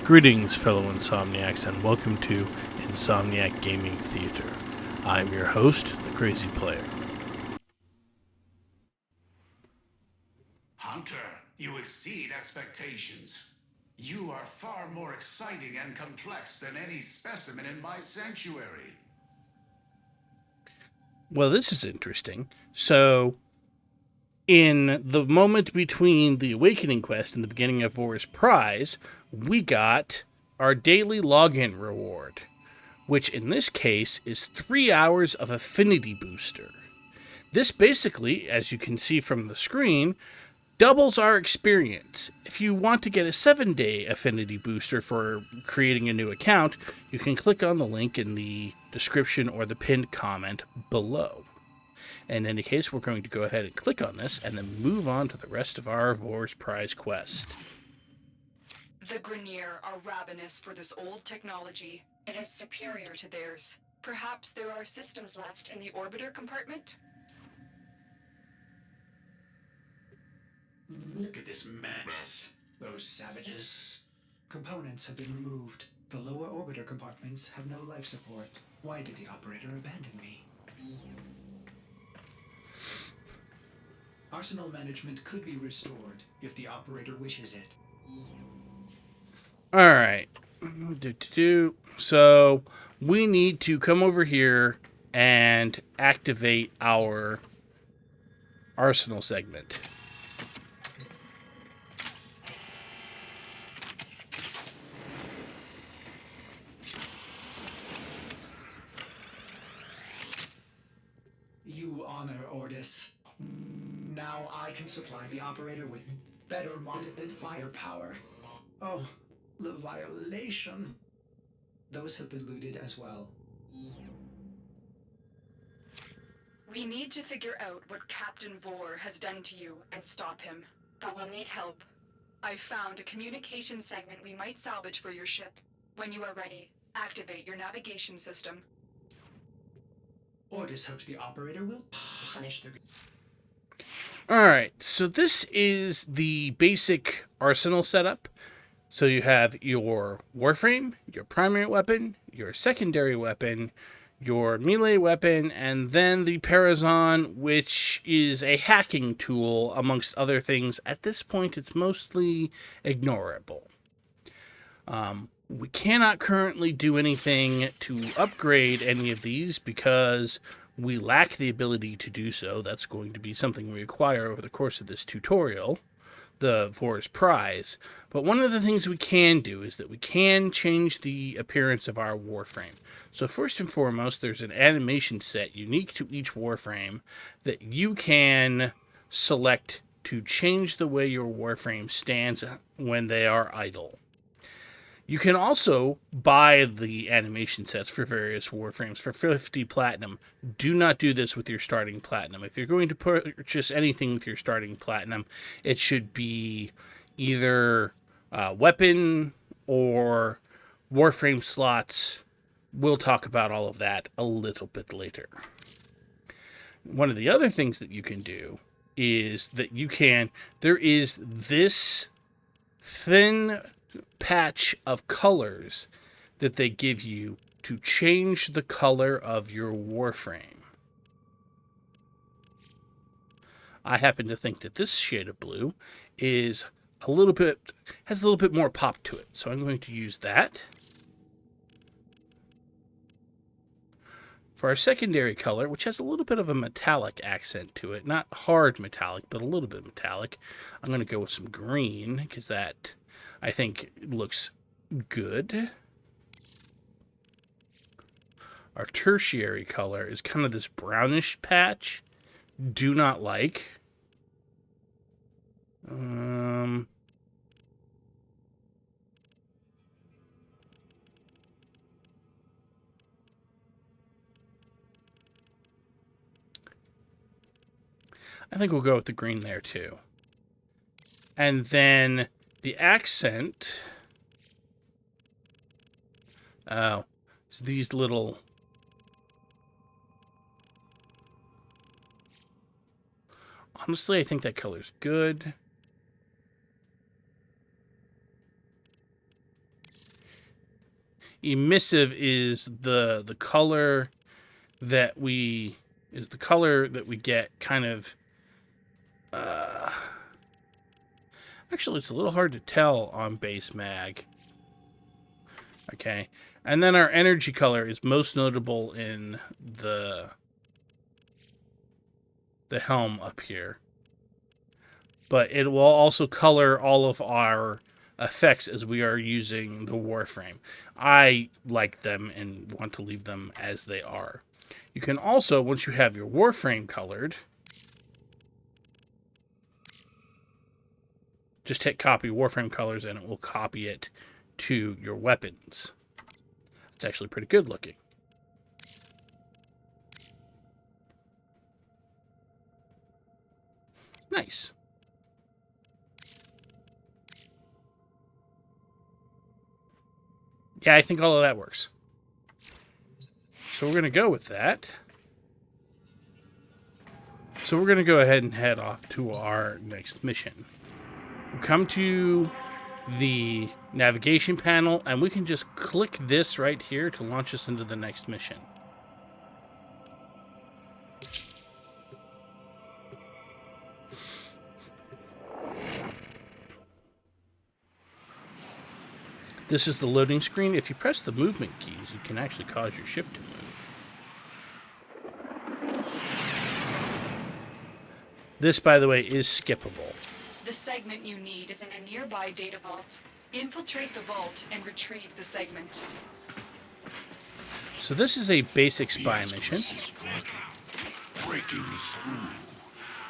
Greetings, fellow Insomniacs, and welcome to Insomniac Gaming Theater. I'm your host, the Crazy Player. Hunter, you exceed expectations. You are far more exciting and complex than any specimen in my sanctuary. Well, this is interesting. So, in the moment between the Awakening Quest and the beginning of War's Prize, we got our daily login reward, which in this case is 3 hours of Affinity Booster. This basically, as you can see from the screen, doubles our experience. If you want to get a 7-day Affinity Booster for creating a new account, you can click on the link in the description or the pinned comment below. In any case, we're going to go ahead and click on this and then move on to the rest of our War's Prize quest. The Grineer are ravenous for this old technology. It is superior to theirs. Perhaps there are systems left in the orbiter compartment? Look at this madness. Those savages. Components have been removed. The lower orbiter compartments have no life support. Why did the operator abandon me? Arsenal management could be restored if the operator wishes it. Alright. So, we need to come over here and activate our Arsenal segment. You honor Ordis. Now I can supply the operator with better modded firepower. Oh, the violation. Those have been looted as well. We need to figure out what Captain Vor has done to you and stop him. But we'll need help. I found a communication segment we might salvage for your ship. When you are ready, activate your navigation system. Ordis hopes the operator will punish the... Alright, so this is the basic Arsenal setup. So you have your Warframe, your primary weapon, your secondary weapon, your melee weapon, and then the Parazon, which is a hacking tool, amongst other things. At this point, it's mostly ignorable. We cannot currently do anything to upgrade any of these because we lack the ability to do so. That's going to be something we acquire over the course of this tutorial, the War's Prize. But one of the things we can do is that we can change the appearance of our Warframe. So first and foremost, there's an animation set unique to each Warframe that you can select to change the way your Warframe stands when they are idle. You can also buy the animation sets for various Warframes for 50 Platinum. Do not do this with your starting Platinum. If you're going to purchase anything with your starting Platinum, it should be either weapon or Warframe slots. We'll talk about all of that a little bit later. One of the other things that you can do is that there is this thin patch of colors that they give you to change the color of your Warframe. I happen to think that this shade of blue has a little bit more pop to it, so I'm going to use that. For our secondary color, which has a little bit of a metallic accent to it, not hard metallic, but a little bit metallic, I'm going to go with some green because that I think looks good. Our tertiary color is kind of this brownish patch. Do not like. I think we'll go with the green there too. And then the accent, it's these little, honestly, I think that color's good. emissive is the color that we get kind of. Actually, it's a little hard to tell on base mag. Okay, and then our energy color is most notable in the helm up here. But it will also color all of our effects as we are using the Warframe. I like them and want to leave them as they are. You can also, once you have your Warframe colored, just hit copy Warframe colors and it will copy it to your weapons. It's actually pretty good looking. Nice. Yeah, I think all of that works. So we're going to go with that. So we're going to go ahead and head off to our next mission. We'll come to the navigation panel, and we can just click this right here to launch us into the next mission. This is the loading screen. If you press the movement keys, you can actually cause your ship to move. This, by the way, is skippable. The segment you need is in a nearby data vault. Infiltrate the vault and retrieve the segment. So this is a basic spy mission. Breaking through,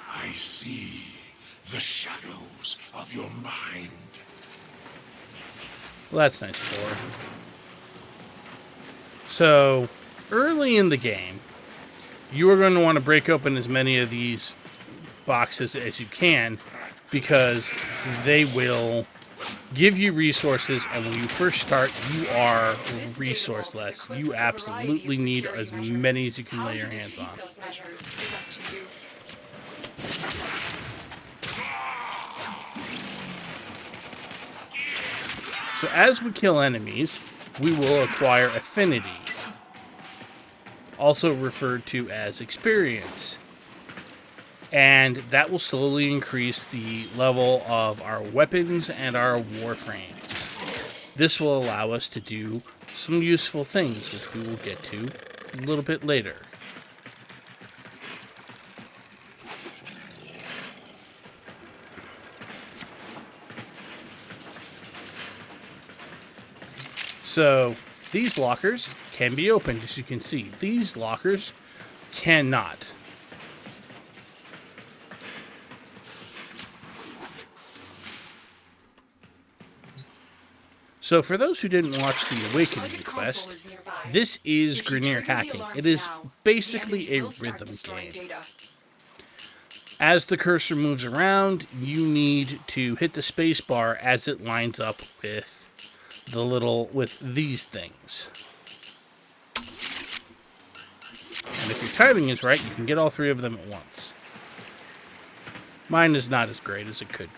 I see the shadows of your mind. Well, that's nice for her. So, early in the game, you are going to want to break open as many of these boxes as you can, because they will give you resources, and when you first start, you are resourceless. You absolutely need as many as you can lay your hands on. So as we kill enemies, we will acquire affinity, also referred to as experience. And that will slowly increase the level of our weapons and our warframes. This will allow us to do some useful things, which we will get to a little bit later. So, these lockers can be opened, as you can see. These lockers cannot. So, for those who didn't watch the Awakening quest, this is Grineer hacking. It is basically a rhythm game. As the cursor moves around, you need to hit the space bar as it lines up with with these things. And if your timing is right, you can get all three of them at once. Mine is not as great as it could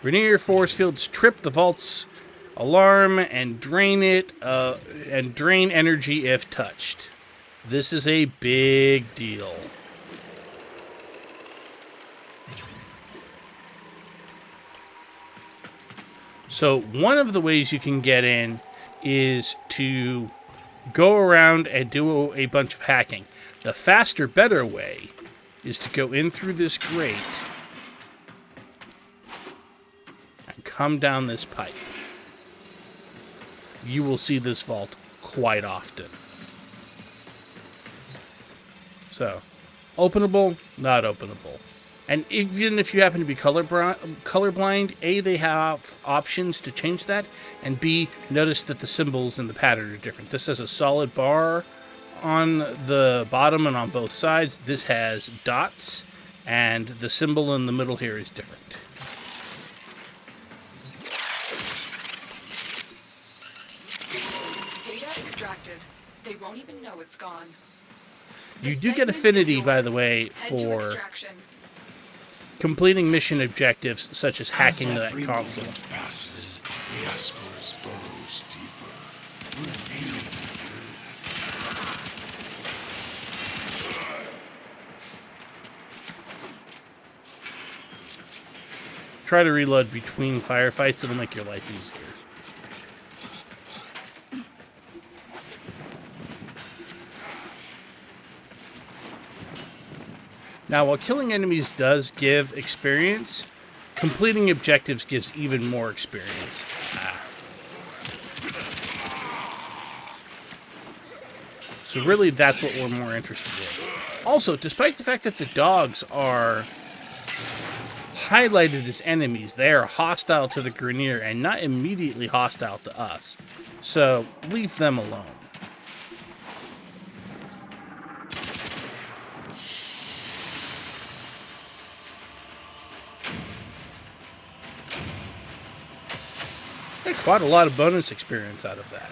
be. Grineer force fields trip the vault's alarm and drain it, and drain energy if touched. This is a big deal. So one of the ways you can get in is to go around and do a bunch of hacking. The faster, better way is to go in through this grate and come down this pipe. You will see this vault quite often. So, openable, not openable. And even if you happen to be colorblind, A, they have options to change that, and B, notice that the symbols and the pattern are different. This has a solid bar on the bottom and on both sides. This has dots, and the symbol in the middle here is different. Data extracted. They won't even know it's gone. You do get affinity, by the way, for completing mission objectives such as hacking that console. Passes, The Ascaris burrows deeper, revealing Try to reload between firefights, it'll make your life easier. Now, while killing enemies does give experience, completing objectives gives even more experience. So really, that's what we're more interested in. Also, despite the fact that the dogs are highlighted as enemies, they are hostile to the Grineer and not immediately hostile to us. So, leave them alone. Got quite a lot of bonus experience out of that.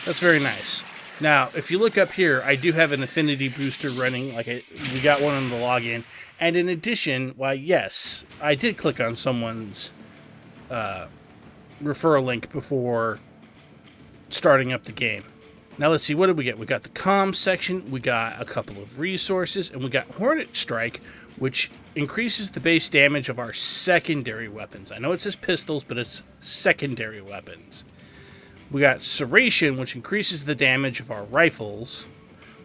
That's very nice. Now, if you look up here, I do have an affinity booster running. We got one on the login. And in addition, why, yes, I did click on someone's referral link before starting up the game. Now, let's see, what did we get? We got the comms section, we got a couple of resources, and we got Hornet Strike, which increases the base damage of our secondary weapons. I know it says pistols, but it's secondary weapons. We got Serration, which increases the damage of our rifles,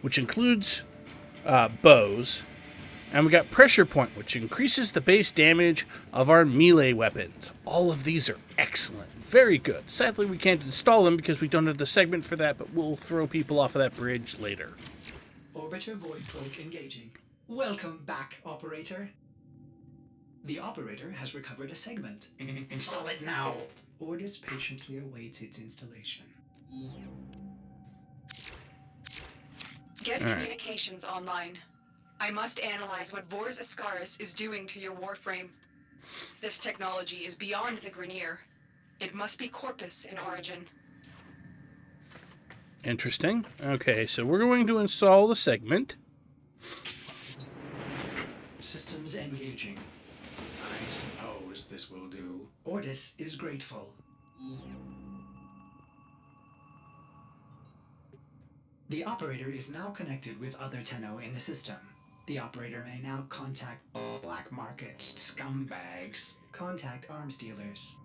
which includes bows. And we got Pressure Point, which increases the base damage of our melee weapons. All of these are excellent. Very good. Sadly, we can't install them because we don't have the segment for that, but we'll throw people off of that bridge later. Orbiter Void Cloak engaging. Welcome back, Operator. The Operator has recovered a segment. Install it now. Ordis patiently awaits its installation. Get communications online. I must analyze what Vor's Ascaris is doing to your Warframe. This technology is beyond the Grineer. It must be Corpus in origin. Interesting. Okay, so we're going to install the segment. Systems engaging. I suppose this will do. Ordis is grateful. The Operator is now connected with other Tenno in the system. The Operator may now contact black market scumbags. Contact arms dealers.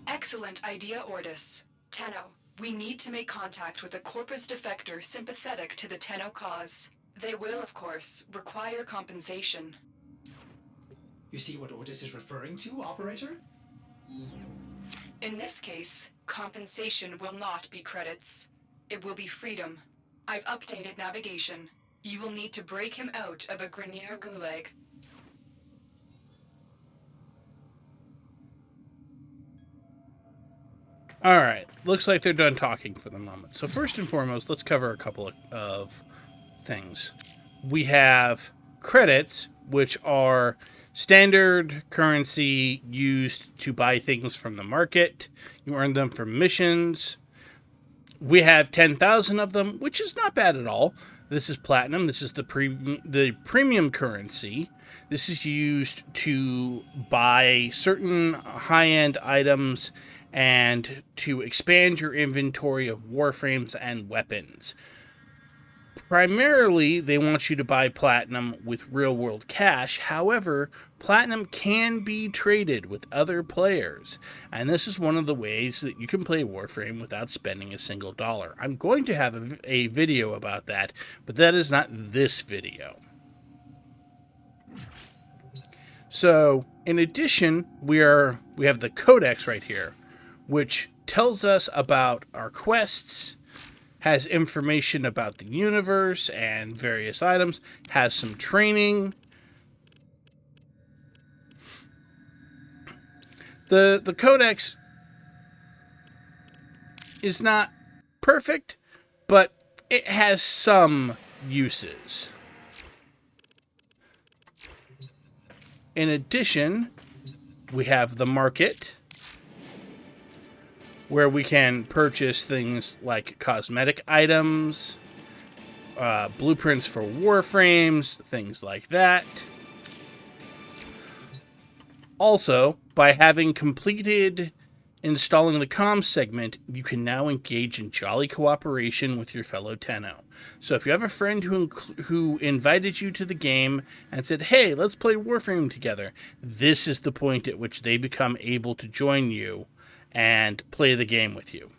Excellent idea, Ordis. Tenno, we need to make contact with a Corpus defector sympathetic to the Tenno cause. They will, of course, require compensation. You see what Ordis is referring to, Operator? In this case, compensation will not be credits. It will be freedom. I've updated navigation. You will need to break him out of a Grineer gulag. Alright, looks like they're done talking for the moment. So first and foremost, let's cover a couple of things. We have credits, which are standard currency used to buy things from the market. You earn them from missions. We have 10,000 of them, which is not bad at all. This is platinum. This is the premium currency. This is used to buy certain high-end items and to expand your inventory of warframes and weapons. Primarily, they want you to buy platinum with real-world cash. However, platinum can be traded with other players, and this is one of the ways that you can play Warframe without spending a single dollar. I'm going to have a video about that, but that is not this video. So, in addition, we have the Codex right here, which tells us about our quests, has information about the universe and various items, has some training. The Codex is not perfect, but it has some uses. In addition, we have the market, where we can purchase things like cosmetic items, blueprints for warframes, things like that. Also, by having completed installing the comms segment, you can now engage in jolly cooperation with your fellow Tenno. So if you have a friend who invited you to the game and said, hey, let's play Warframe together, this is the point at which they become able to join you and play the game with you.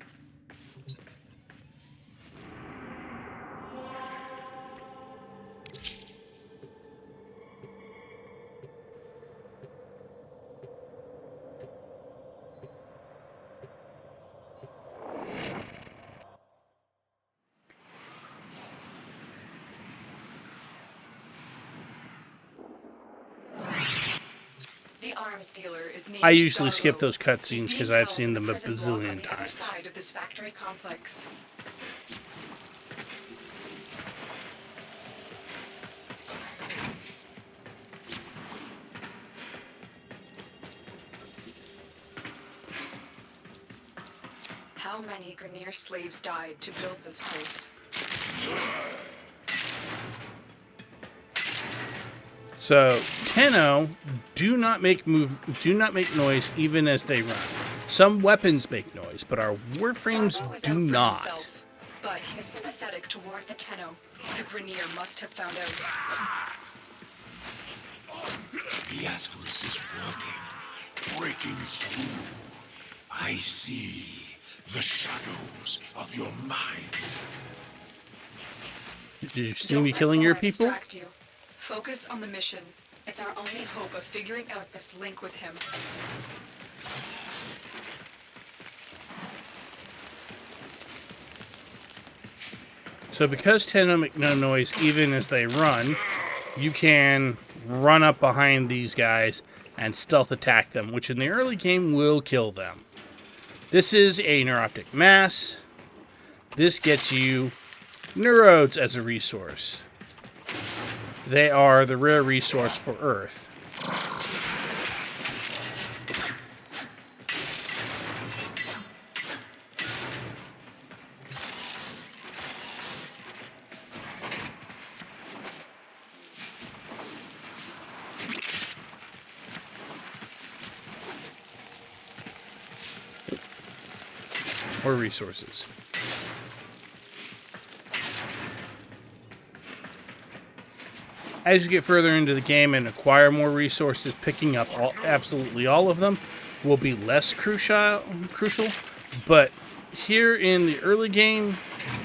The arms dealer is named I usually Darrow. skip those He's cutscenes being because I've held seen in them the a prison block on bazillion the other times. side of this factory complex. How many Grineer slaves died to build this place? So Tenno do not make noise even as they run. Some weapons make noise, but our Warframes Darrow is do out for not. himself, but he is sympathetic toward the Tenno. The Grineer must have found out. The Asperus is working, breaking through. I see the shadows of your mind. Did you see Don't me let killing your Thor people? distract you. Focus on the mission. It's our only hope of figuring out this link with him. So because Tenno make no noise even as they run, you can run up behind these guys and stealth attack them, which in the early game will kill them. This is a neuroptic mass. This gets you neurodes as a resource. They are the rare resource for Earth. Or resources. As you get further into the game and acquire more resources, picking up absolutely all of them will be less crucial. But here in the early game,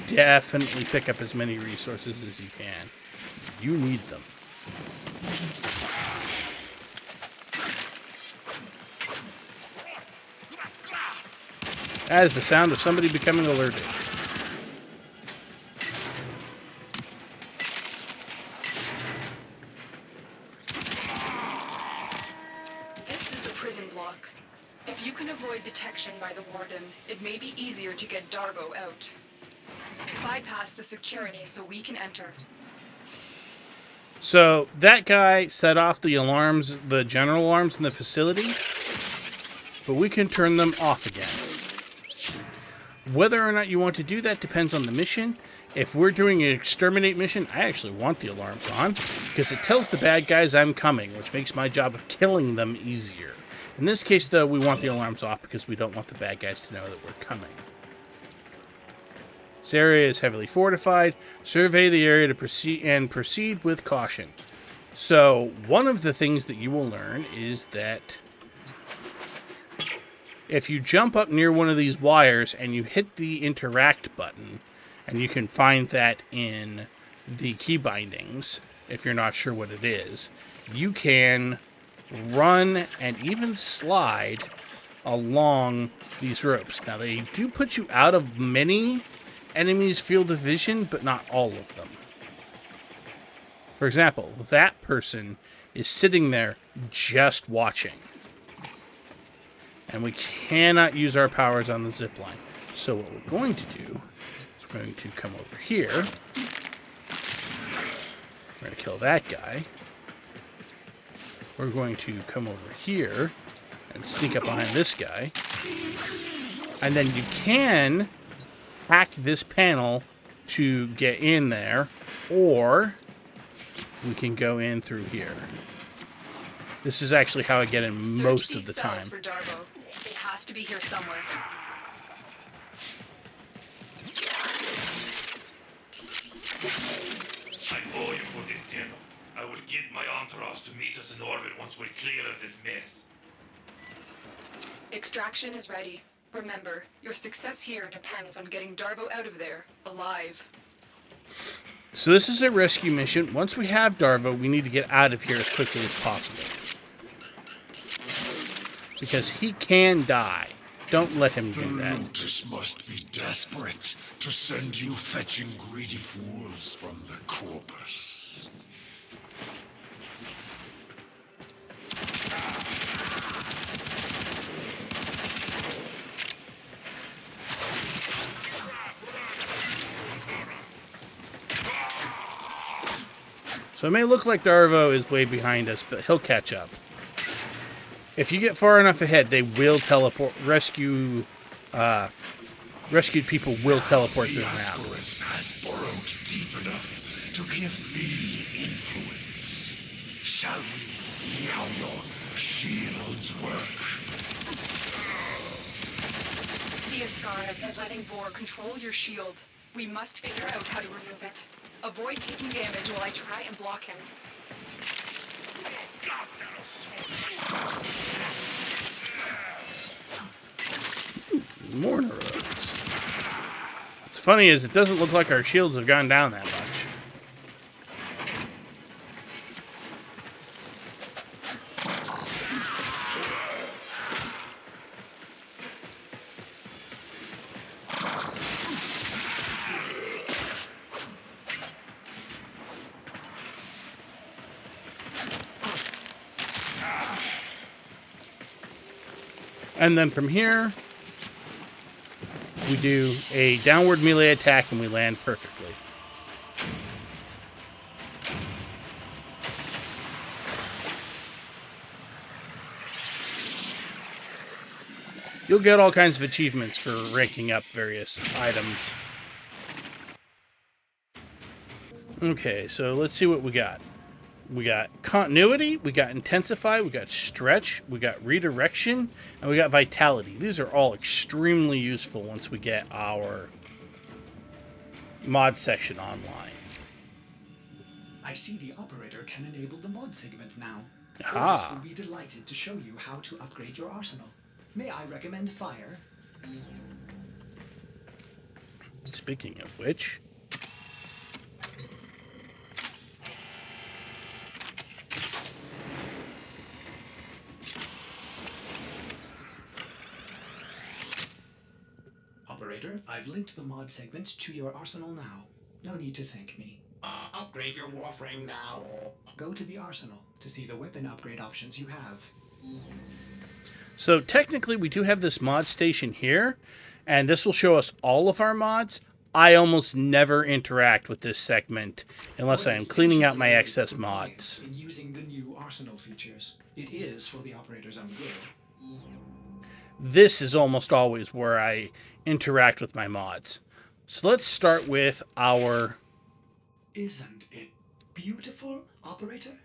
definitely pick up as many resources as you can. You need them. That is the sound of somebody becoming alerted. This is the prison block. If you can avoid detection by the warden, it may be easier to get Darvo out. Bypass the security so we can enter. So that guy set off the alarms, the general alarms in the facility, but we can turn them off again. Whether or not you want to do that depends on the mission. If we're doing an exterminate mission, I actually want the alarms on, because it tells the bad guys I'm coming, which makes my job of killing them easier. In this case, though, we want the alarms off because we don't want the bad guys to know that we're coming. This area is heavily fortified. Survey the area to proceed with caution. So, one of the things that you will learn is that if you jump up near one of these wires and you hit the interact button, and you can find that in the key bindings, if you're not sure what it is, you can run and even slide along these ropes. Now, they do put you out of many enemies' field of vision, but not all of them. For example, that person is sitting there just watching. And we cannot use our powers on the zip line. So what we're going to do is we're going to come over here. We're going to kill that guy. We're going to come over here and sneak up behind this guy. And then you can hack this panel to get in there, or we can go in through here. This is actually how I get in most of the time. For Darvo. It has has to be here somewhere. I owe you for this dinner. I will get my entourage to meet us in orbit once we're clear of this mess. Extraction is ready. Remember, your success here depends on getting Darvo out of there, alive. So this is a rescue mission. Once we have Darvo, we need to get out of here as quickly as possible. Because he can die. Don't let him The do that. Lotus must be desperate to send you fetching greedy fools from the corpus. So it may look like Darvo is way behind us, but he'll catch up. If you get far enough ahead, they will teleport. Rescued people will teleport to the map. Ascaris has burrowed deep enough to give me influence. Shall we see how your shields work? The Ascaris is letting Vor control your shield. We must figure out how to remove it. Avoid taking damage while I try and block him. More roads. What's funny is it doesn't look like our shields have gone down that much. And then from here, we do a downward melee attack and we land perfectly. You'll get all kinds of achievements for ranking up various items. Okay, so let's see what we got. We got continuity, we got intensify, we got stretch, we got redirection, and we got vitality. These are all extremely useful once we get our mod section online. I see the operator can enable the mod segment now. Aha. Orders will be delighted to show you how to upgrade your arsenal. May I recommend fire? Speaking of which, Operator, I've linked the mod segment to your arsenal now. No need to thank me. Upgrade your Warframe now. Go to the arsenal to see the weapon upgrade options you have. so technically we do have this mod station here, and this will show us all of our mods. I almost never interact with this segment unless I am cleaning out my excess mods. In using the new arsenal features, it is for the operator's own good. This is almost always where I interact with my mods. So let's start with our... Isn't it beautiful, operator?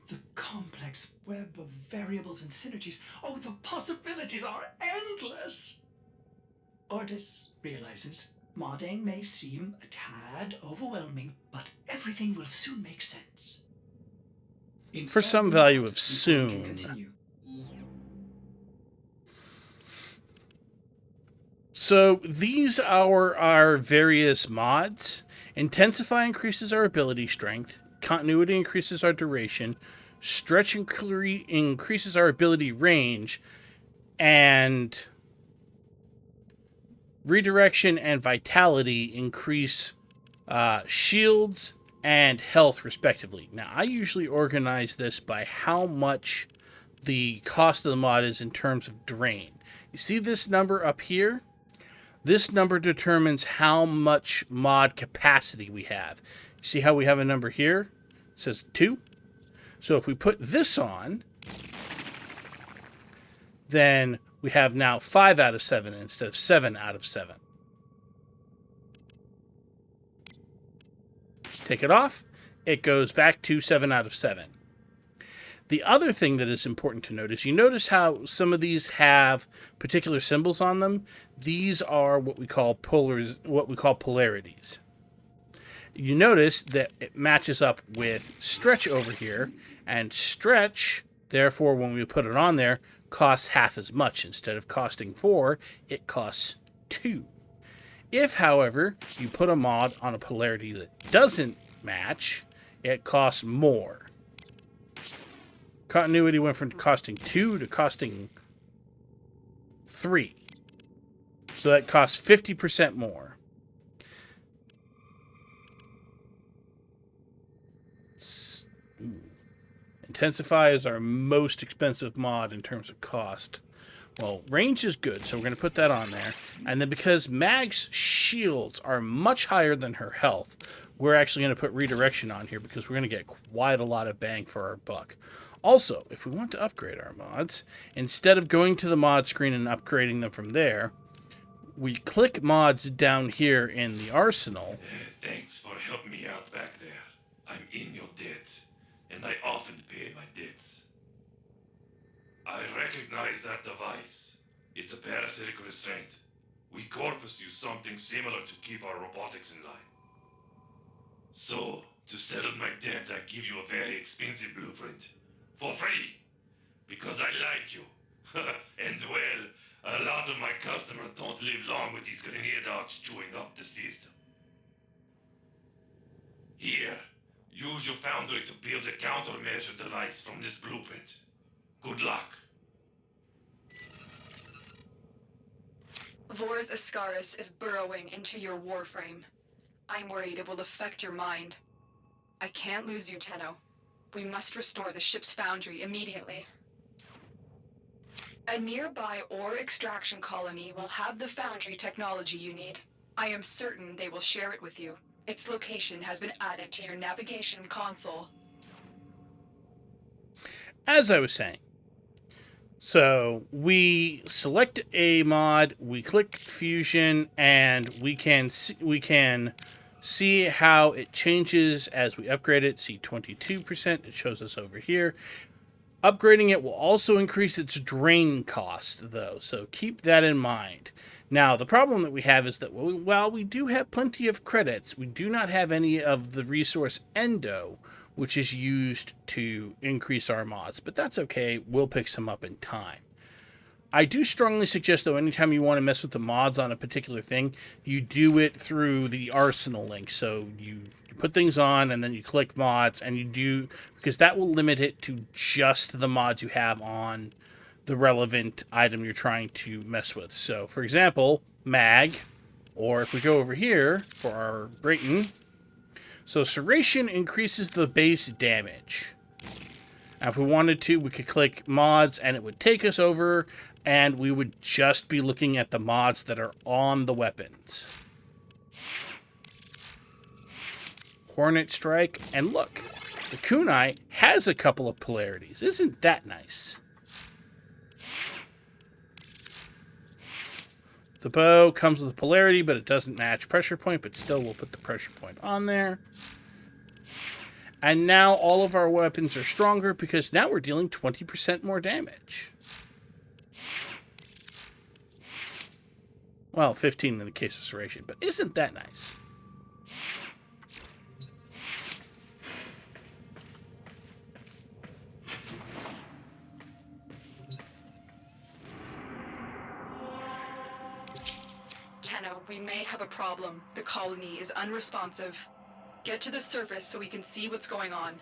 The complex web of variables and synergies. Oh, the possibilities are endless! Ordis realizes modding may seem a tad overwhelming, but everything will soon make sense. For some value of soon. So these are our various mods. Intensify increases our ability strength. Continuity increases our duration. Stretch increases our ability range. And redirection and vitality increase shields and health respectively. Now I usually organize this by how much the cost of the mod is in terms of drain. You see this number up here? This number determines how much mod capacity we have. You see how we have a number here? It says 2. So if we put this on, then we have now 5 out of 7 instead of 7 out of 7. Take it off, it goes back to 7 out of 7. The other thing that is important to notice, you notice how some of these have particular symbols on them. These are what we call polarities. You notice that it matches up with stretch over here, and stretch, therefore, when we put it on there, costs half as much. Instead of costing 4, it costs 2. If, however, you put a mod on a polarity that doesn't match, it costs more. Continuity went from costing 2 to costing 3. So that costs 50% more. Intensify is our most expensive mod in terms of cost. Well, range is good, so we're going to put that on there. And then because Mag's shields are much higher than her health, we're actually going to put redirection on here because we're going to get quite a lot of bang for our buck. Also, if we want to upgrade our mods, instead of going to the mod screen and upgrading them from there, we click mods down here in the arsenal. Thanks for helping me out back there. I'm in your debt, and I often pay my debts. I recognize that device. It's a parasitic restraint. We Corpus use something similar to keep our robotics in line. So, to settle my debt, I give you a very expensive blueprint. For free. Because I like you. And well, a lot of my customers don't live long with these grenade dogs chewing up the system. Here, use your foundry to build a countermeasure device from this blueprint. Good luck. Vor's Ascaris is burrowing into your Warframe. I'm worried it will affect your mind. I can't lose you, Tenno. We must restore the ship's foundry immediately. A nearby ore extraction colony will have the foundry technology you need. I am certain they will share it with you. Its location has been added to your navigation console. As I was saying, so we select a mod, we click fusion, and we can see how it changes as we upgrade it. See 22%, it shows us over here. Upgrading it will also increase its drain cost, though, so keep that in mind. Now, the problem that we have is that while we do have plenty of credits, we do not have any of the resource endo, which is used to increase our mods, but that's okay. We'll pick some up in time. I do strongly suggest, though, anytime you want to mess with the mods on a particular thing, you do it through the arsenal link. So you put things on, and then you click mods, and you do, because that will limit it to just the mods you have on the relevant item you're trying to mess with. So, for example, Mag, or if we go over here for our Brayton, so Serration increases the base damage. Now, if we wanted to, we could click mods, and it would take us over, and we would just be looking at the mods that are on the weapons. Hornet Strike, and look, the kunai has a couple of polarities. Isn't that nice? The bow comes with a polarity, but it doesn't match pressure point, but still we'll put the pressure point on there. And now all of our weapons are stronger because now we're dealing 20% more damage. Well, 15 in the case of Serration, but isn't that nice? Tenno, we may have a problem. The colony is unresponsive. Get to the surface so we can see what's going on.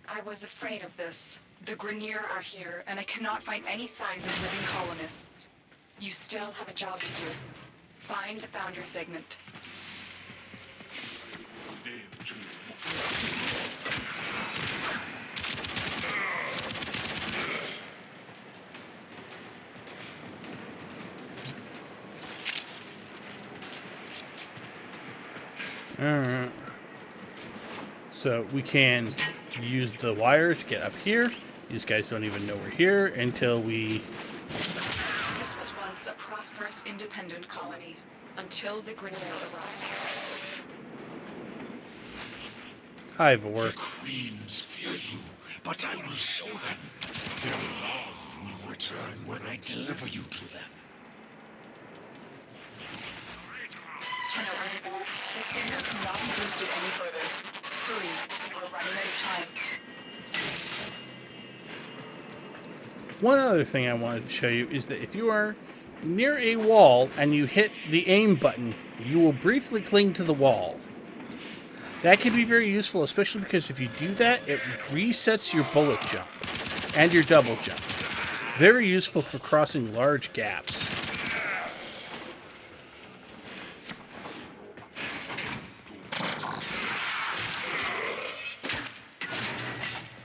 I was afraid of this. The Grineer are here, and I cannot find any signs of living colonists. You still have a job to do. Find the Foundry segment. Alright. So we can use the wires to get up here. These guys don't even know we're here until we independent colony until the Grineer arrive. Hi, The Vor. queens fear you, but I will show them. Their love will return when I deliver you to them. Tenno, the signal cannot be boosted any further. Hurry, we're running out of time. One other thing I wanted to show you is that if you are near a wall and you hit the aim button, you will briefly cling to the wall. That can be very useful, especially because if you do that, it resets your bullet jump and your double jump. Very useful for crossing large gaps.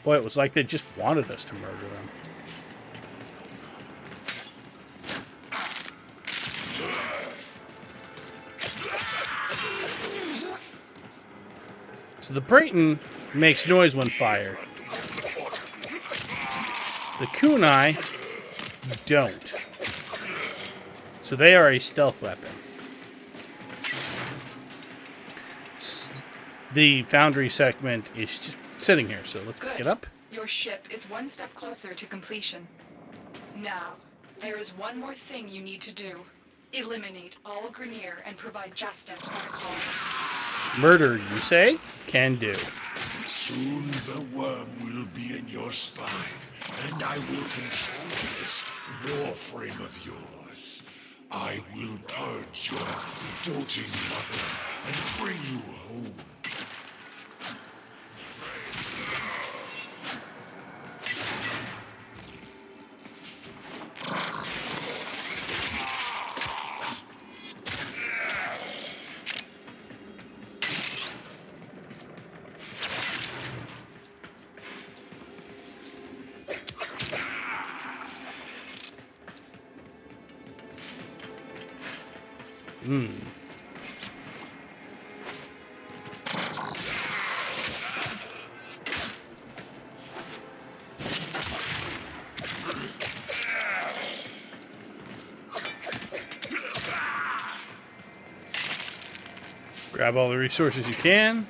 Boy, it was like they just wanted us to murder them. So the Brayton makes noise when fired. The kunai don't. So they are a stealth weapon. The foundry segment is just sitting here, so let's pick it up. Your ship is one step closer to completion. Now, there is one more thing you need to do. Eliminate all Grineer and provide justice for the colonists. Murder, you say? Can do. Soon the worm will be in your spine, and I will control this Warframe of yours. I will purge your doting mother and bring you home. Grab all the resources you can.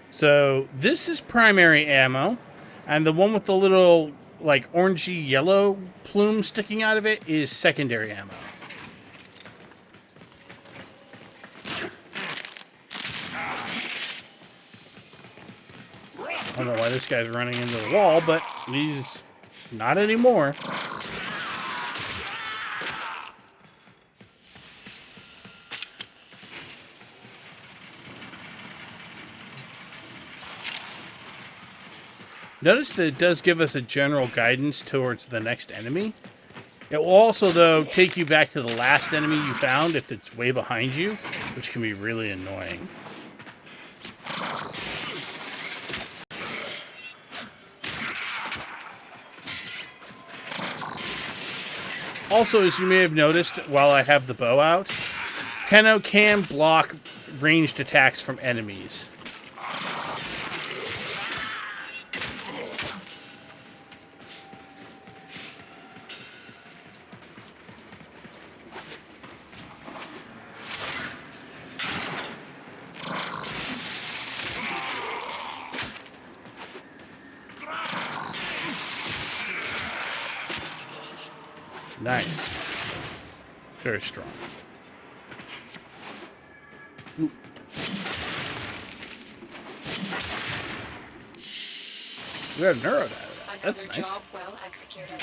So this is primary ammo, and the one with the little like orangey yellow plume sticking out of it is secondary ammo. I don't know why this guy's running into the wall, but he's not anymore. Notice that it does give us a general guidance towards the next enemy. It will also, though, take you back to the last enemy you found if it's way behind you, which can be really annoying. Also, as you may have noticed while I have the bow out, Tenno can block ranged attacks from enemies. Nice. Very strong. Ooh. We got a neuro out of that. That's Another nice. job well executed.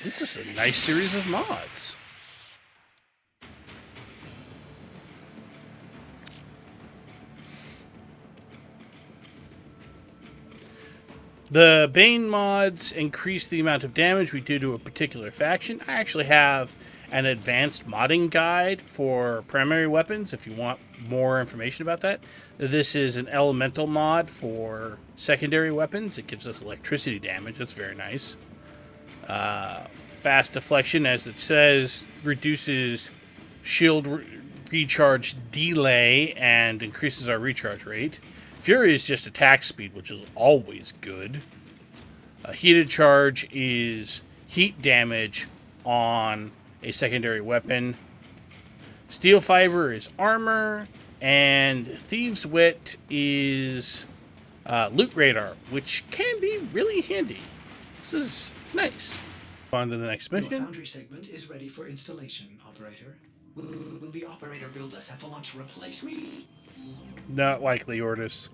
This is a nice series of mods. The Bane mods increase the amount of damage we do to a particular faction. I actually have an advanced modding guide for primary weapons if you want more information about that. This is an elemental mod for secondary weapons. It gives us electricity damage. That's very nice. Fast deflection, as it says, reduces shield recharge delay and increases our recharge rate. Fury is just attack speed, which is always good. Heated charge is heat damage on a secondary weapon. Steel fiber is armor, and Thieves' Wit is loot radar, which can be really handy. This is nice. On to the next Your mission. foundry segment is ready for installation, operator. Will the operator build a cephalon to replace me? Not likely, Ordis.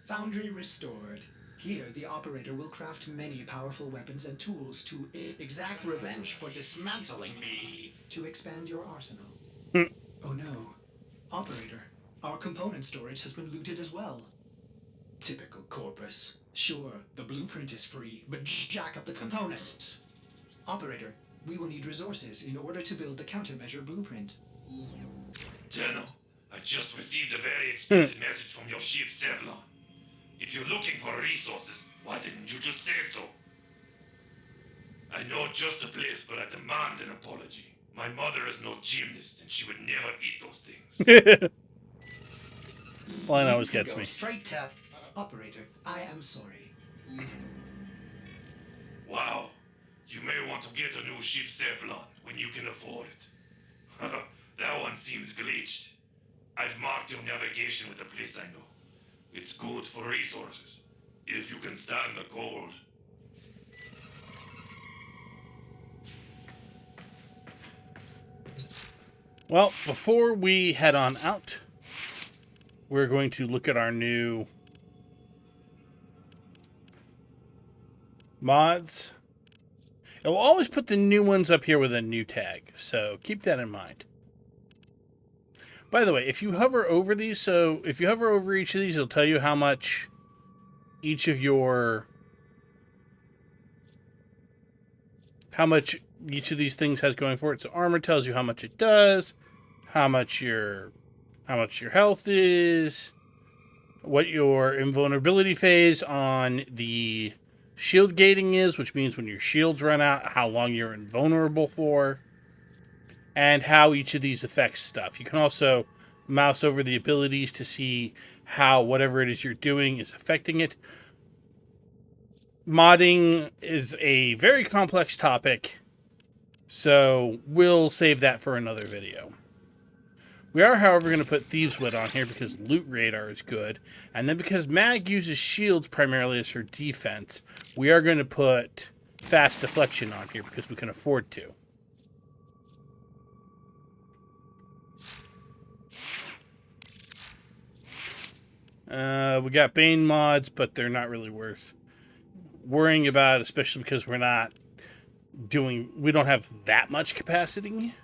Foundry restored. Here, the operator will craft many powerful weapons and tools to exact revenge for dismantling me. To expand your arsenal. Oh no. Operator, our component storage has been looted as well. Typical Corpus. Sure, the blueprint is free, but jack up the components. Operator, we will need resources in order to build the countermeasure blueprint. Tenno, I just received a very explicit message from your ship, Sevlon. If you're looking for resources, why didn't you just say so? I know just the place, but I demand an apology. My mother is no gymnast, and she would never eat those things. Line always gets Go me. straight to... Operator, I am sorry. Wow, you may want to get a new ship, Sevlon, when you can afford it. That one seems glitched. I've marked your navigation with the place I know. It's good for resources, if you can stand the cold. Well, before we head on out, we're going to look at our new mods. It will always put the new ones up here with a new tag, so keep that in mind. By the way, if you hover over these, so if you hover over each of these, it'll tell you how much each of these things has going for it. So armor tells you how much it does, how much your health is, what your invulnerability phase on the shield gating is, which means when your shields run out, how long you're invulnerable for, and how each of these affects stuff. You can also mouse over the abilities to see how whatever it is you're doing is affecting it. Modding is a very complex topic, so we'll save that for another video. We are, however, going to put Thieves' Wit on here because loot radar is good, and then because Mag uses shields primarily as her defense, we are going to put fast deflection on here because we can afford to. We got Bane mods, but they're not really worth worrying about, especially because we don't have that much capacity.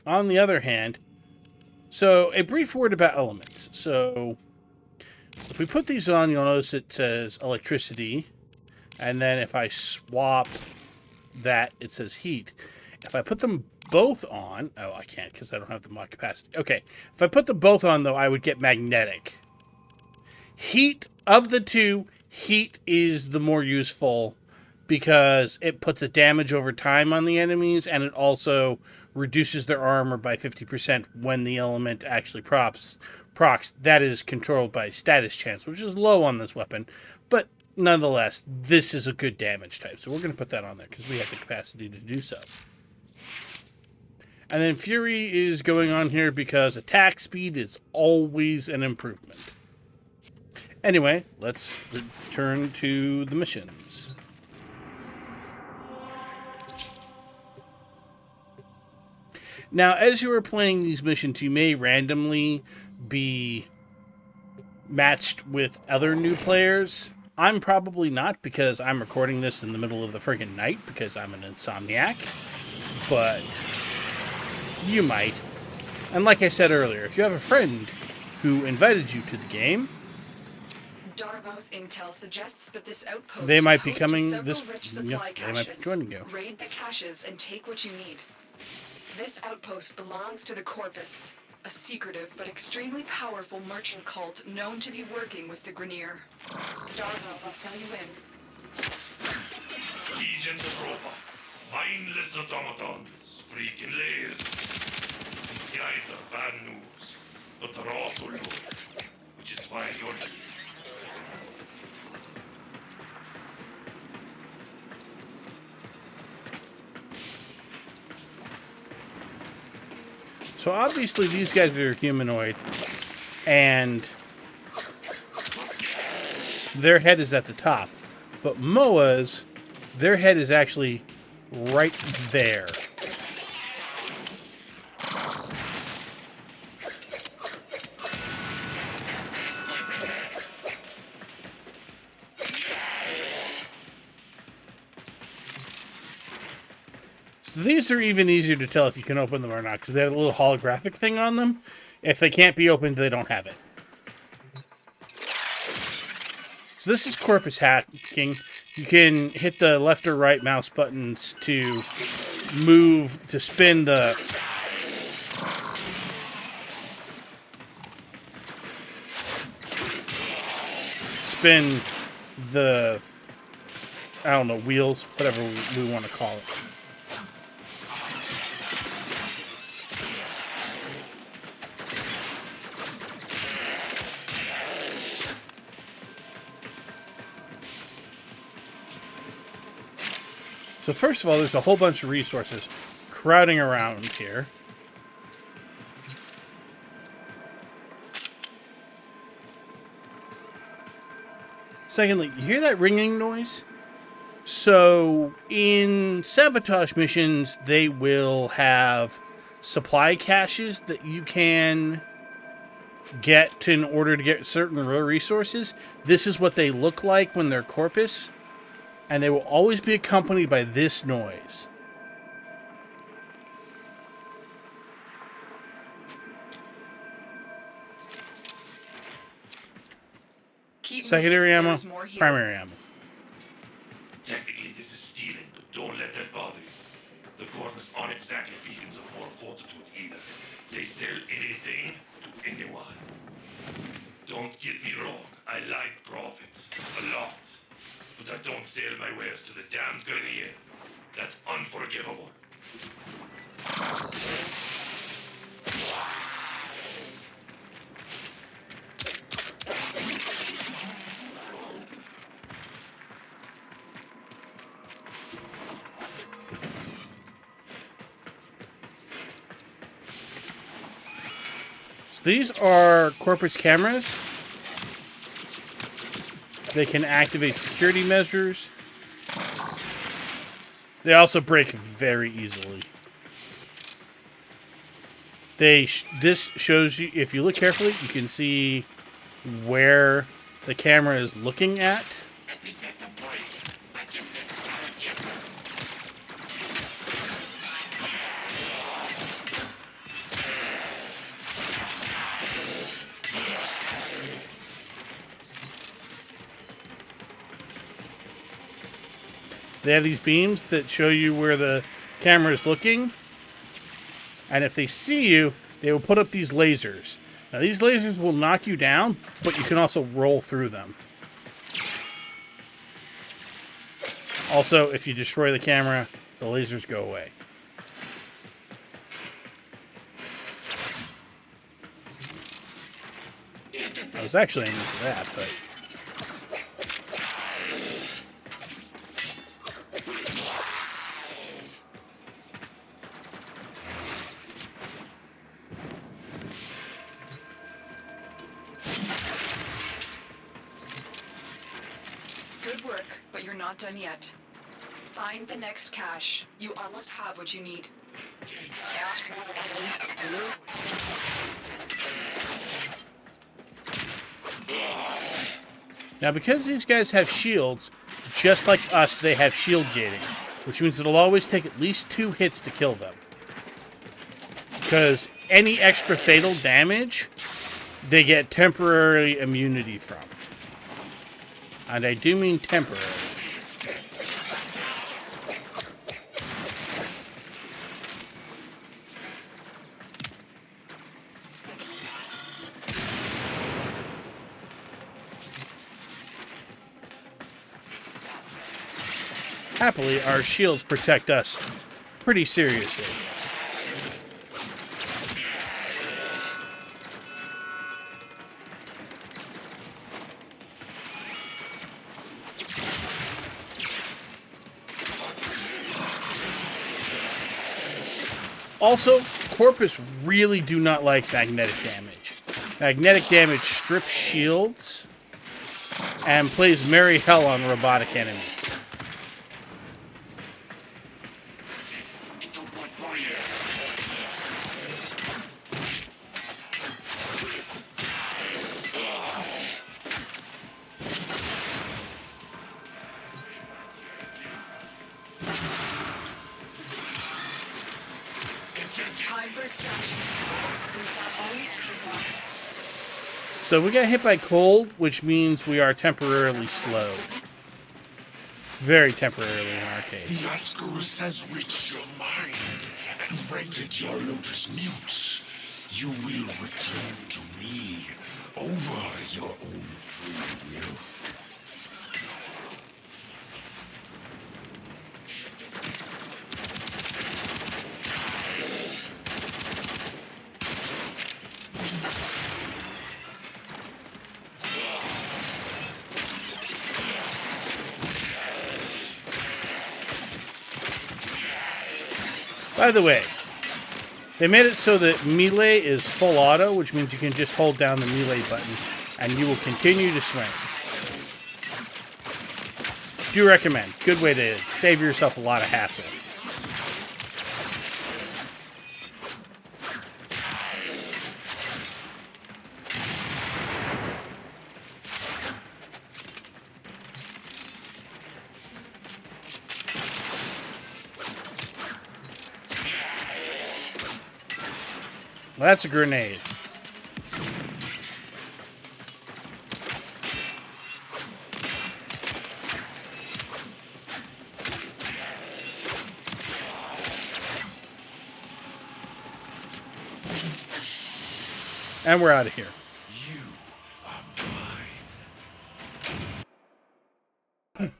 On the other hand, so a brief word about elements. So if we put these on, you'll notice it says electricity, and then if I swap that, it says heat. If I put them both on, oh, I can't because I don't have the mod capacity. Okay, if I put them both on, though, I would get magnetic. Heat, of the two, heat is the more useful because it puts a damage over time on the enemies, and it also reduces their armor by 50% when the element actually procs. That is controlled by status chance, which is low on this weapon, but nonetheless, this is a good damage type, so we're going to put that on there because we have the capacity to do so. And then Fury is going on here because attack speed is always an improvement. Anyway, let's return to the missions. Now, as you are playing these missions, you may randomly be matched with other new players. I'm probably not because I'm recording this in the middle of the friggin' night because I'm an insomniac. But you might. And like I said earlier, if you have a friend who invited you to the game, Darvo's intel suggests that this outpost They might is be host to coming several this. rich Yeah, supply they might be caches. joining you. Raid the caches and take what you need. This outpost belongs to the Corpus, a secretive but extremely powerful merchant cult known to be working with the Grineer. Darvo will fill you in. Legions of robots, mindless automatons, freaking layers. These guys are bad news, but they're also loyal, which is why you're here. So obviously these guys are humanoid, and their head is at the top. But Moa's, their head is actually right there. So these are even easier to tell if you can open them or not, because they have a little holographic thing on them. If they can't be opened, they don't have it. So this is Corpus hacking. You can hit the left or right mouse buttons to move, to spin the... spin the... I don't know, wheels, whatever we want to call it. So first of all, there's a whole bunch of resources crowding around here. Secondly, you hear that ringing noise? So in sabotage missions, they will have supply caches that you can get in order to get certain resources. This is what they look like when they're Corpus. And they will always be accompanied by this noise. Secondary ammo, primary ammo. Technically, this is stealing, but don't let that bother you. The Corpus aren't exactly beacons of moral fortitude either. They sell anything to anyone. Don't get me wrong, I like profits. A lot. But I don't sell my wares to the damned Grineer. That's unforgivable. So these are Corpus cameras. They can activate security measures. They also break very easily. This shows you, if you look carefully, you can see where the camera is looking at. They have these beams that show you where the camera is looking. And if they see you, they will put up these lasers. Now, these lasers will knock you down, but you can also roll through them. Also, if you destroy the camera, the lasers go away. I was actually aiming for that, but... Good work, but you're not done yet. Find the next cache. You almost have what you need. Now, because these guys have shields, just like us, they have shield gating, which means it'll always take at least 2 hits to kill them. Because any extra fatal damage, they get temporary immunity from. And I do mean temporary. Happily, our shields protect us pretty seriously. Also, Corpus really do not like magnetic damage. Magnetic damage strips shields and plays merry hell on robotic enemies. Time for extraction. We've got all we can for. So we got hit by cold, which means we are temporarily slow. Very temporarily in our case. The Ascaris has reached your mind and rendered your lotus mute. You will return to me over your own free will. By the way, they made it so that melee is full auto, which means you can just hold down the melee button and you will continue to swing. Do recommend. Good way to save yourself a lot of hassle. Well, that's a grenade. And we're out of here. You are mine.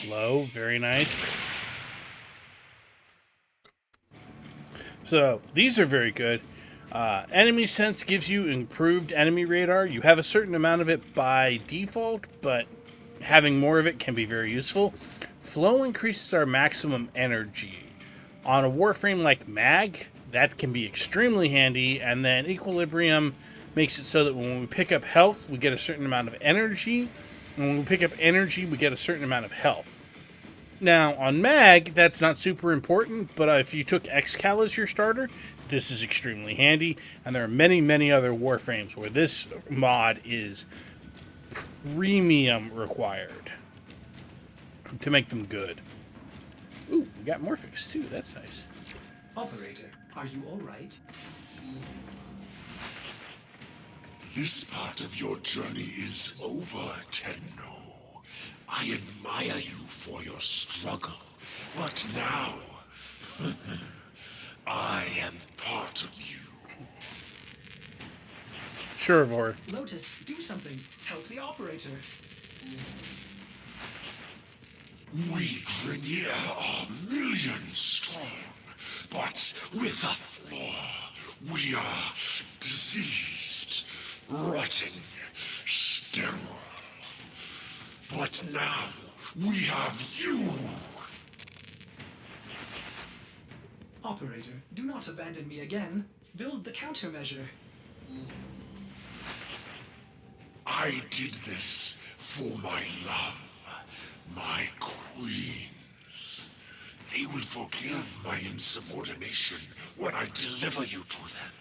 Low, very nice. So, these are very good. Enemy sense gives you improved enemy radar. You have a certain amount of it by default, but having more of it can be very useful. Flow increases our maximum energy. On a Warframe like Mag, that can be extremely handy, and then Equilibrium makes it so that when we pick up health, we get a certain amount of energy, and when we pick up energy, we get a certain amount of health. Now, on Mag, that's not super important, but if you took Excal as your starter, this is extremely handy, and there are many, many other Warframes where this mod is premium required to make them good. Ooh, we got Morphix too, that's nice. Operator, are you alright? This part of your journey is over, Tenno. I admire you for your struggle, but now I am part of you. Sure, Vor. Lotus, do something. Help the operator. We Grineer are millions strong, but with a flaw. We are diseased, rotting, sterile. But now we have you. Operator, do not abandon me again. Build the countermeasure. I did this for my love, my queens. They will forgive my insubordination when I deliver you to them.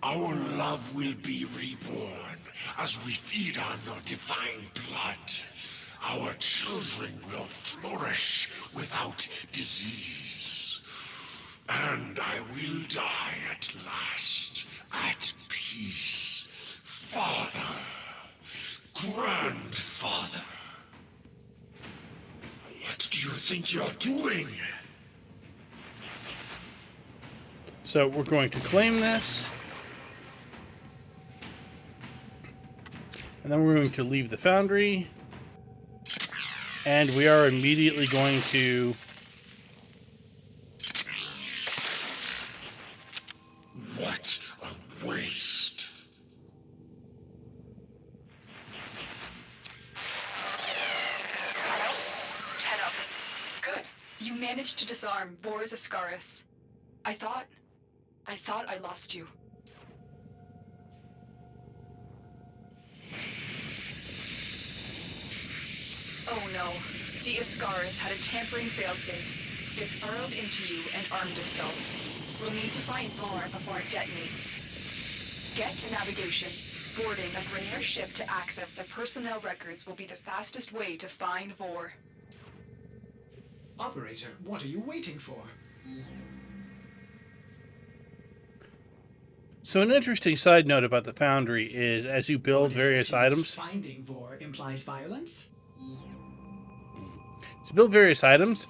Our love will be reborn as we feed on your divine blood. Our children will flourish without disease. And I will die at last, at peace. Father, grandfather. What do you think you're doing? So we're going to claim this. And then we're going to leave the foundry. And we are immediately going to... What a waste. Hello? 10 up. Good. You managed to disarm Vor's Ascaris. I thought I lost you. Oh no. The Ascaris had a tampering failsafe. It's burrowed into you and armed itself. We'll need to find Vor before it detonates. Get to navigation. Boarding a Grenier ship to access the personnel records will be the fastest way to find Vor. Operator, what are you waiting for? So an interesting side note about the foundry is as you build various items... Finding Vor implies violence? To build various items,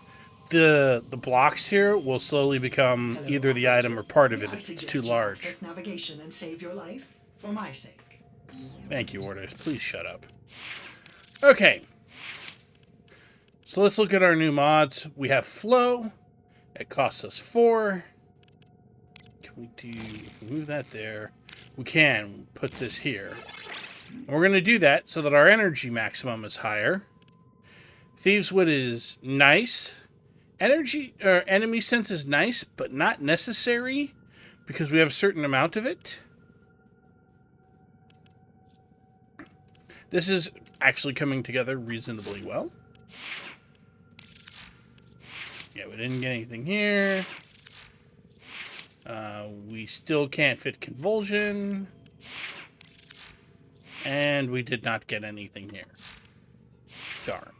the blocks here will slowly become Hello, either the operator. item or part of it May I if it's suggest too you large. access navigation and save your life for my sake. Thank you, Orders. Please shut up. Okay. So let's look at our new mods. We have Flow. It costs us 4. Can we move that there? We can put this here. And we're going to do that so that our energy maximum is higher. Thieves' Wood is nice. Enemy sense is nice, but not necessary because we have a certain amount of it. This is actually coming together reasonably well. Yeah, we didn't get anything here. We still can't fit Convulsion. And we did not get anything here. Darn.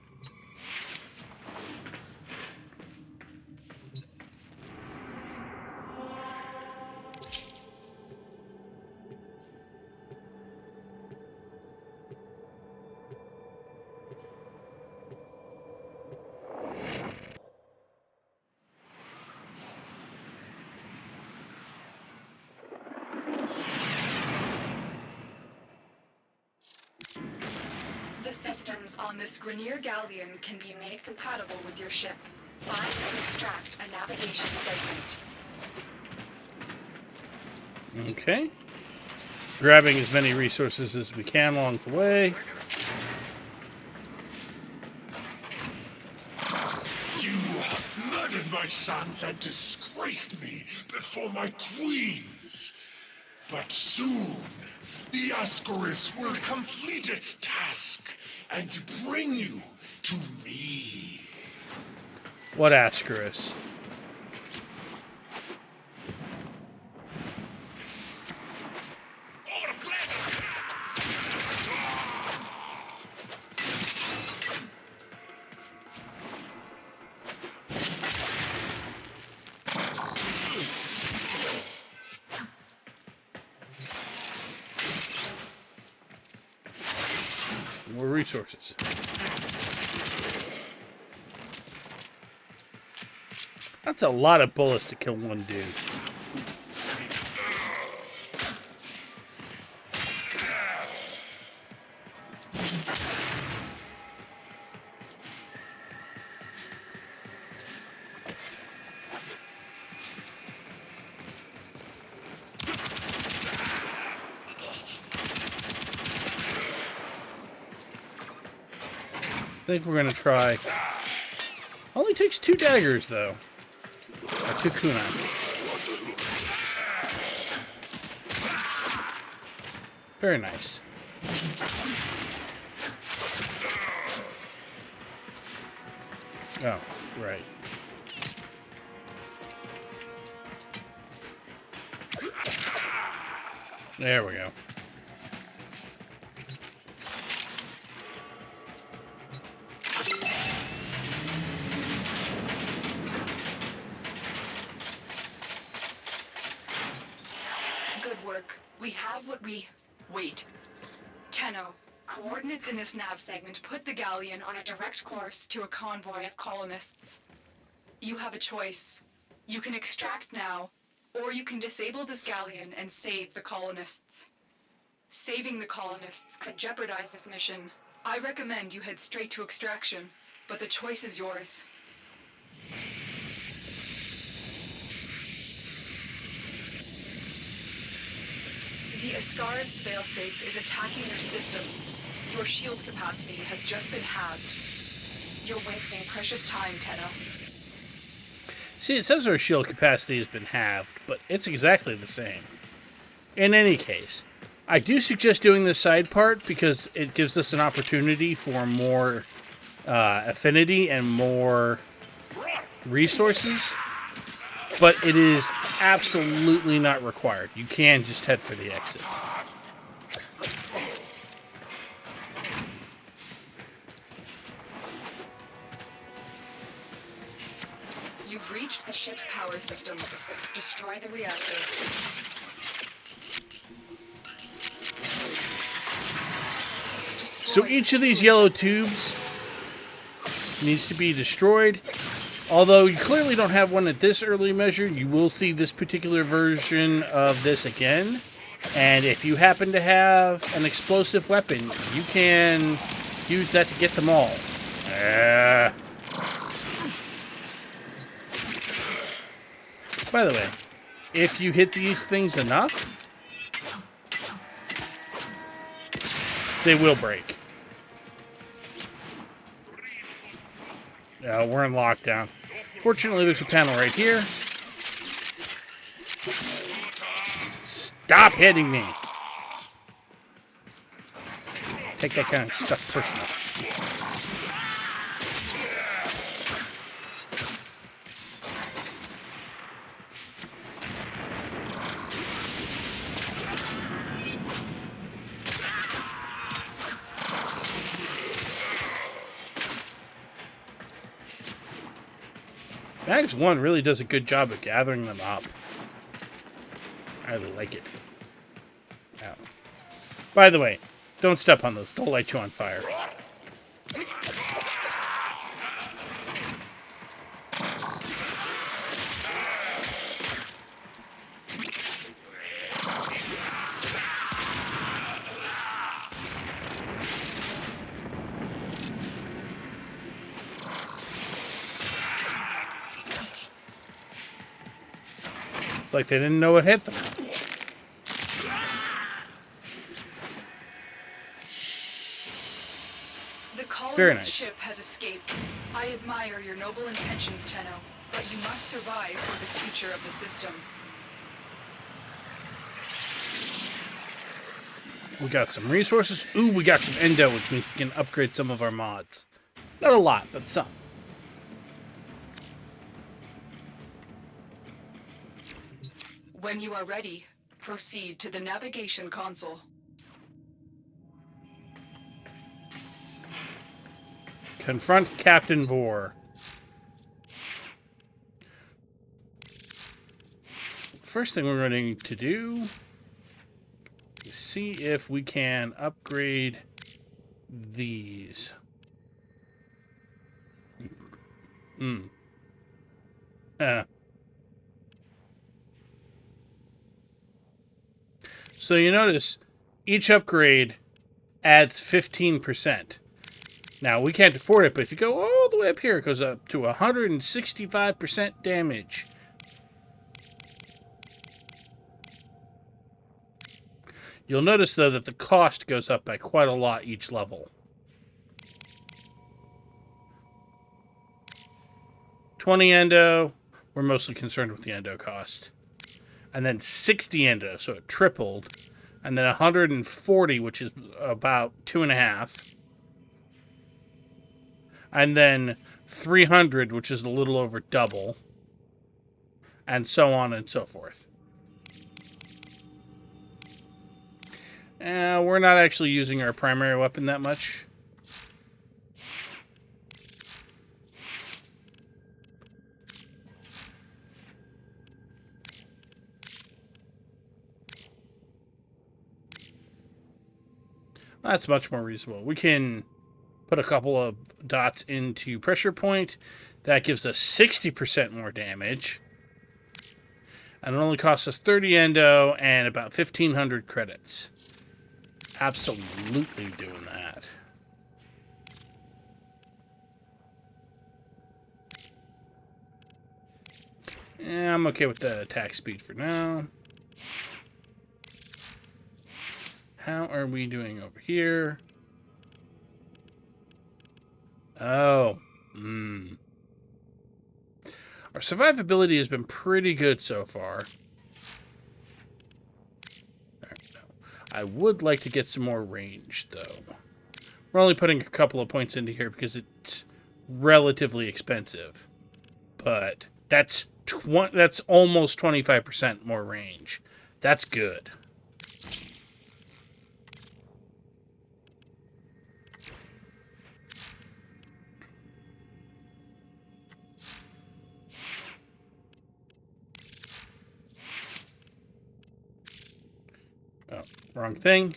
The systems on this Grenier Galleon can be made compatible with your ship. Find and extract a navigation segment. Okay. Grabbing as many resources as we can along the way. You have murdered my sons and disgraced me before my queens. But soon, the Ascaris will complete its task and bring you to me. What Ascaris? More resources. That's a lot of bullets to kill one dude. I think we're gonna try. Only takes 2 daggers though. Or 2 kunai. Very nice. Oh, right. There we go. We have what we... Wait. Tenno, coordinates in this nav segment put the galleon on a direct course to a convoy of colonists. You have a choice. You can extract now, or you can disable this galleon and save the colonists. Saving the colonists could jeopardize this mission. I recommend you head straight to extraction, but the choice is yours. The Ascaris failsafe is attacking your systems. Your shield capacity has just been halved. You're wasting precious time, Tenno. See, it says our shield capacity has been halved, but it's exactly the same. In any case, I do suggest doing this side part because it gives us an opportunity for more affinity and more resources, but it is absolutely not required. You can just head for the exit. You've reached the ship's power systems. Destroy the reactors. So each of these yellow tubes needs to be destroyed. Although you clearly don't have one at this early measure, you will see this particular version of this again. And if you happen to have an explosive weapon, you can use that to get them all. By the way, if you hit these things enough, they will break. We're in lockdown. Fortunately, there's a panel right here. Stop hitting me! Take that kind of stuff personal. Mags 1 really does a good job of gathering them up. I really like it. Ow. By the way, don't step on those. They'll light you on fire. It's like they didn't know what hit them. The colonist Very nice. ship has escaped. I admire your noble intentions, Tenno, but you must survive for the future of the system. We got some resources. Ooh, we got some endo, which means we can upgrade some of our mods. Not a lot, but some. When you are ready, proceed to the navigation console. Confront Captain Vor. First thing we're going to do is see if we can upgrade these. So you notice each upgrade adds 15%. Now, we can't afford it, but if you go all the way up here, it goes up to 165% damage. You'll notice, though, that the cost goes up by quite a lot each level. 20 endo, we're mostly concerned with the endo cost. And then 60 endo, so it tripled. And then 140, which is about 2.5. And then 300, which is a little over double. And so on and so forth. We're not actually using our primary weapon that much. That's much more reasonable. We can put a couple of dots into pressure point. That gives us 60% more damage. And it only costs us 30 endo and about 1,500 credits. Absolutely doing that. Yeah, I'm okay with the attack speed for now. How are we doing over here? Oh. Our survivability has been pretty good so far. I would like to get some more range, though. We're only putting a couple of points into here because it's relatively expensive. But that's almost 25% more range. That's good. Oh, wrong thing.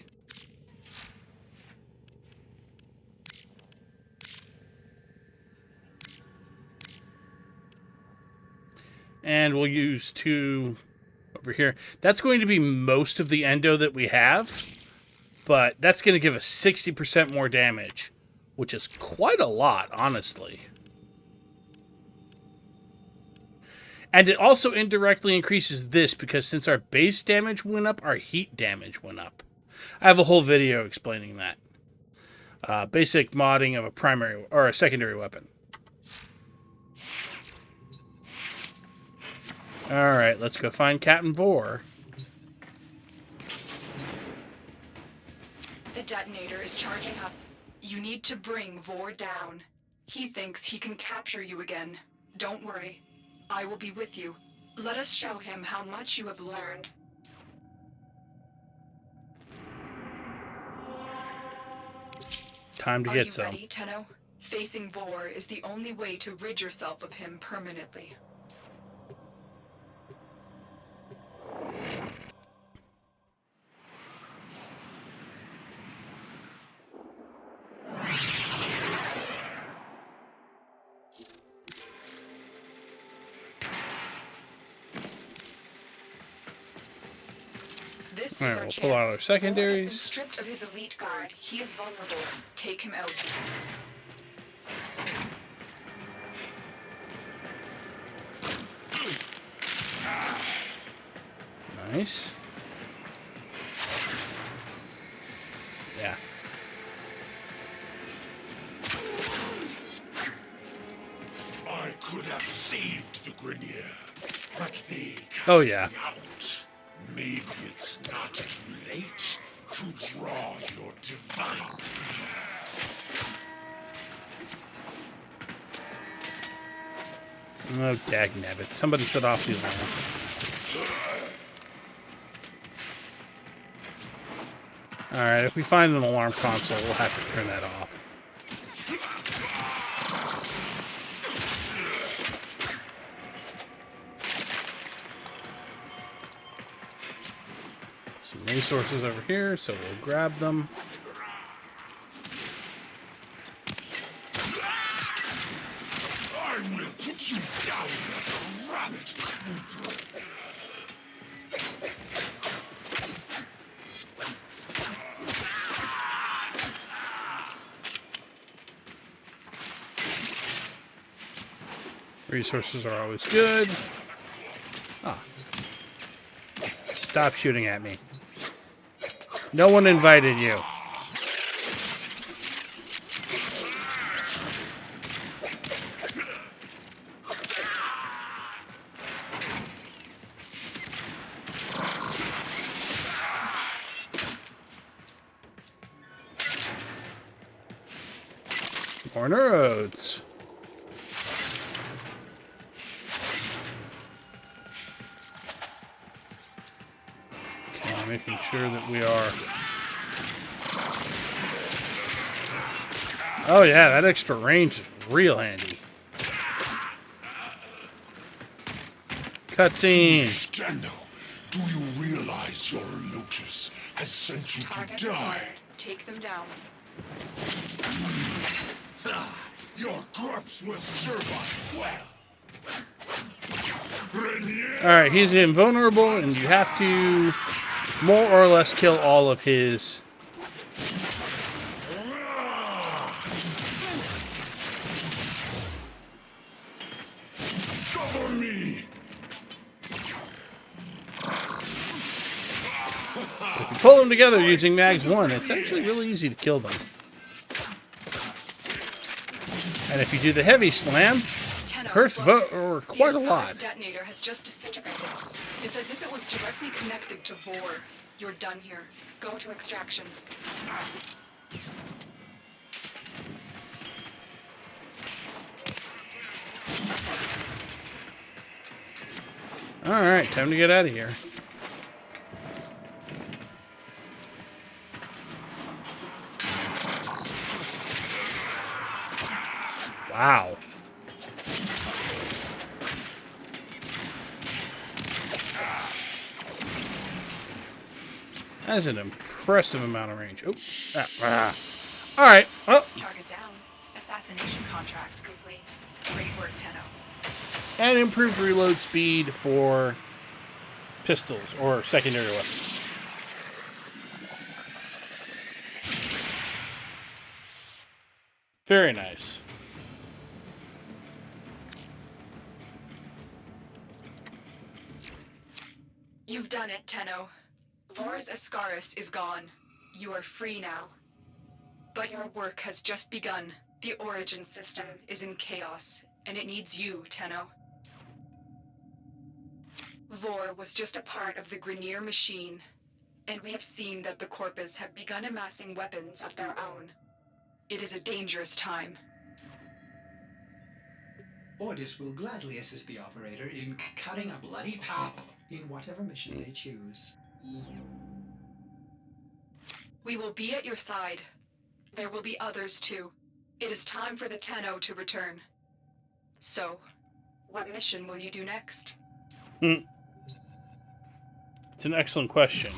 And we'll use 2 over here. That's going to be most of the endo that we have, but that's going to give us 60% more damage, which is quite a lot, honestly. And it also indirectly increases this because since our base damage went up, our heat damage went up. I have a whole video explaining that. Basic modding of a primary or a secondary weapon. Alright, let's go find Captain Vor. The detonator is charging up. You need to bring Vor down. He thinks he can capture you again. Don't worry. I will be with you. Let us show him how much you have learned. Time to get some. Are you ready, Tenno? Facing Vor is the only way to rid yourself of him permanently. This is our We'll chance. pull out our Vor has been secondaries. stripped of his elite guard. He is vulnerable. Take him out. Nice. Yeah. I could have saved the Grenier, but they cast Oh, yeah. me out. Maybe it's not too late to draw your divine. Oh, dagnabbit. Somebody set off the alarm. Alright, if we find an alarm console, we'll have to turn that off. Some resources over here, so we'll grab them. I will put you down like a rabbit creeper. Resources are always good. Ah. Stop shooting at me. No one invited you. More roads. Okay, making sure that we are. Oh yeah, that extra range is real handy. Cutscene. Stendo, do you realize your Lotus has sent you to Target die? acquired. Take them down. Your corpse will serve us well. Alright, he's invulnerable, and you have to more or less kill all of his... Cover me! If you pull them together using Mags 1, it's actually really easy to kill them. And if you do the heavy slam, hurts quite a lot. The detonator has just disintegrated. It's as if it was directly connected to Vor. You're done here. Go to extraction. Alright, time to get out of here. Wow. That is an impressive amount of range. Oh. Alright. Oh. Target down. Assassination contract complete. Great work, Tenno. And improved reload speed for pistols or secondary weapons. Very nice. You've done it, Tenno. Vor's Ascaris is gone. You are free now. But your work has just begun. The origin system is in chaos, and it needs you, Tenno. Vor was just a part of the Grineer machine, and we have seen that the Corpus have begun amassing weapons of their own. It is a dangerous time. Ordis will gladly assist the operator in cutting a bloody path in whatever mission they choose. We will be at your side. There will be others too. It is time for the Tenno to return. So, what mission will you do next? It's an excellent question.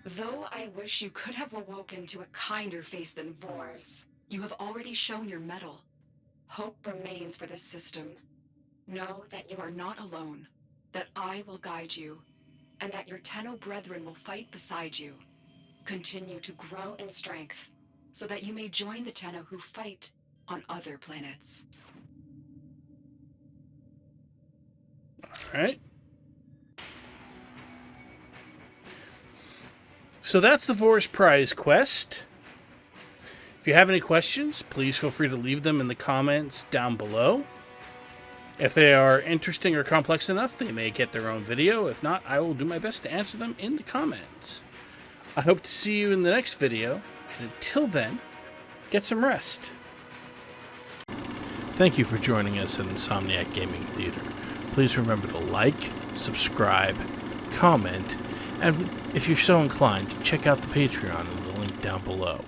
Though I wish you could have awoken to a kinder face than Vor's, you have already shown your mettle. Hope remains for this system. Know that you are not alone, that I will guide you, and that your Tenno brethren will fight beside you. Continue to grow in strength, so that you may join the Tenno who fight on other planets. Alright. So that's the Vor's Prize quest. If you have any questions, please feel free to leave them in the comments down below. If they are interesting or complex enough, they may get their own video. If not, I will do my best to answer them in the comments. I hope to see you in the next video, and until then, get some rest. Thank you for joining us at Insomniac Gaming Theater. Please remember to like, subscribe, comment, and if you're so inclined, check out the Patreon in the link down below.